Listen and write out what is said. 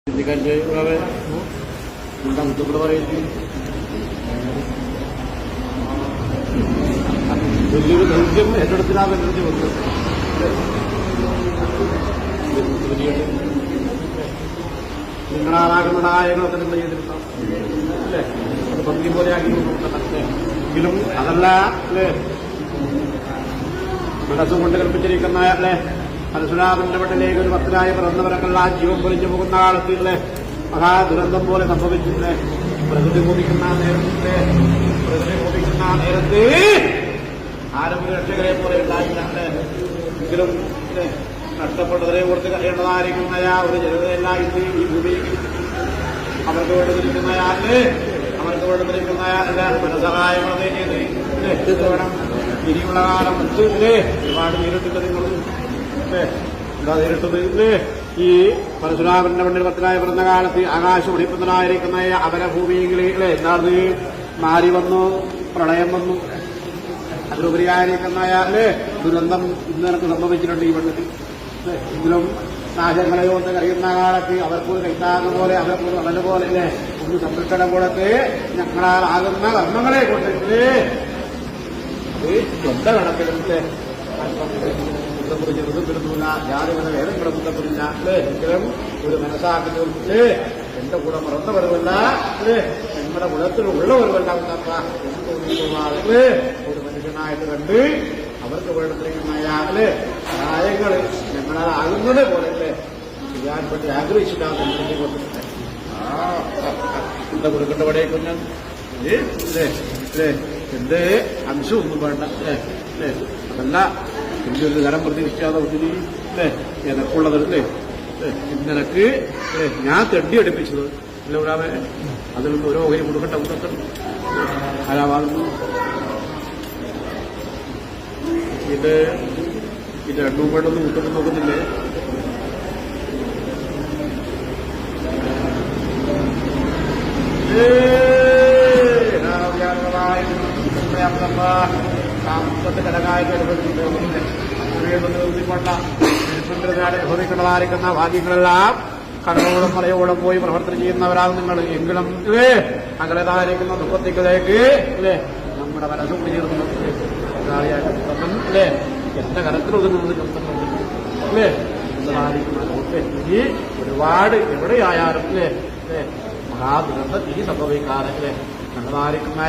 എന്താ മുത്തൂടെ പറയുന്നത്? വലിയൊരു ദൗത്യം ഏറ്റെടുത്തിനാണ് എനർജി വന്നത്. നിങ്ങളാറാകുന്ന സഹായങ്ങളൊക്കെ നിങ്ങൾ ചെയ്തിരുന്നു അല്ലേ? അത് ഭംഗി പോലെ ആക്കി എങ്കിലും അതല്ല അല്ലേ, മനസ്സുകൊണ്ട് കൽപ്പിച്ചിരിക്കുന്ന അല്ലേ, പരശുരാമന്റെ മണ്ണിലേക്ക് ഒരു ഭക്തനായി പിറന്നവരൊക്കെല്ലാം ജീവൻ പൊലിഞ്ഞു പോകുന്ന കാലത്തിലെ മഹാദുരന്തം പോലെ സംഭവിച്ചില്ലേ. പ്രകൃതി കൊതിക്കുന്ന നേരത്ത് ആരോഗ്യ രക്ഷകരെ പോലെ ഉണ്ടായില്ല അല്ലേ. എങ്കിലും നഷ്ടപ്പെട്ടതിനെ കുറിച്ച് കഴിയേണ്ടതായിരിക്കുന്ന ഒരു ജനതയല്ല ഇന്ന് ഈ ഭൂമിയിൽ അവർക്ക് വേണ്ടിയിരിക്കുന്നയാള് അവർക്ക് വേണ്ടിയിരിക്കുന്നയാളല്ല മനസഹായങ്ങളെ ചെയ്ത് വേണം. ഇനിയുള്ള കാലം മറ്റേ ഒരുപാട് നേരിട്ടില്ല നിങ്ങൾ എന്താ നേരിട്ടത് ഇല്ലേ? ഈ പരശുരാമന്റെ മണ്ണിൽ ഭക്തനായി പിറന്ന കാലത്ത് ആകാശം ഒളിപ്പുന്നതായിരിക്കുന്ന അപരഭൂമിയിലെ എന്താണ് മാരി വന്നു, പ്രളയം വന്നു, അതിലുപരിയായിരിക്കുന്ന ദുരന്തം ഇന്ന് എനിക്ക് സംഭവിച്ചിട്ടുണ്ട് ഈ മണ്ണിൽ. എങ്കിലും നാശങ്ങളെ കൊണ്ട് കഴിയുന്ന കാലത്ത് അവർക്കൊരു കൈത്താങ്ങ് പോലെ അവർക്കൊരു അടല് പോലെ അല്ലേ ഒന്ന് സംരക്ഷണം കൊടുത്ത് ഞങ്ങളാൽ ആകുന്ന കർമ്മങ്ങളെ കൊണ്ടില്ലേ അത് സ്വന്തം കണക്കിലെ ചെറുതുമില്ല ജാതിമത വേദങ്ങളെ ബുദ്ധപ്പെടില്ല എങ്കിലും ഒരു മനസ്സാക്കുന്നവർക്ക് എന്റെ കൂടെ മറന്നവരുമല്ല നിങ്ങളുടെ കുലത്തിലുള്ളവരുമല്ല ഒരു മനുഷ്യനായിട്ട് കണ്ട് അവർക്ക് വേണ്ടത്തിരിക്കുന്ന സഹായങ്ങൾ ഞങ്ങളാൽ ആകുന്നത് പോലെയല്ലേ ചെയ്യാൻ വേണ്ടി ആഗ്രഹിച്ചിട്ടാണ് കൊണ്ടിട്ടുണ്ട്. എന്താ കൊടുക്കേണ്ടവിടേക്കും ഞാൻ എന്റെ അംശമൊന്നും വേണ്ട അല്ലേ. അതല്ല എനിക്കൊരു തരം പ്രതിഷ്ഠാതെ ഒത്തിരി അല്ലേ എനക്കുള്ളതല്ലേ നിനക്ക് ഞാൻ തെണ്ടി അടുപ്പിച്ചത് അല്ലേ ഒരാളെ അതിൽ നിന്ന് ഓരോ ഓഹരി കൊടുക്കട്ടെ കൊടുക്കട്ടെ ആരാവാകുന്നു. ഇത് രണ്ടും വേണ്ടൊന്നും മുട്ടൊന്നും നോക്കുന്നില്ലേ? അനുഭവിക്കേണ്ടതായിരിക്കുന്ന ഭാഗ്യങ്ങളെല്ലാം കണ്ണോടും മലയോടും പോയി പ്രവർത്തനം ചെയ്യുന്നവരാകും നിങ്ങൾ. എങ്കിലും അകലതായിരിക്കുന്ന ദുഃഖത്തിലേക്ക് അല്ലേ നമ്മുടെ മനസ്സും ചേർന്നു അല്ലേ എന്റെ കരത്തിലൊതുങ്ങുന്നത് അല്ലേ ഈ ഒരുപാട് എവിടെയായാലും അല്ലേ മഹാദുരന്തം ഈ സംഭവിക്കാറല്ലേ നല്ലതായിരിക്കുന്ന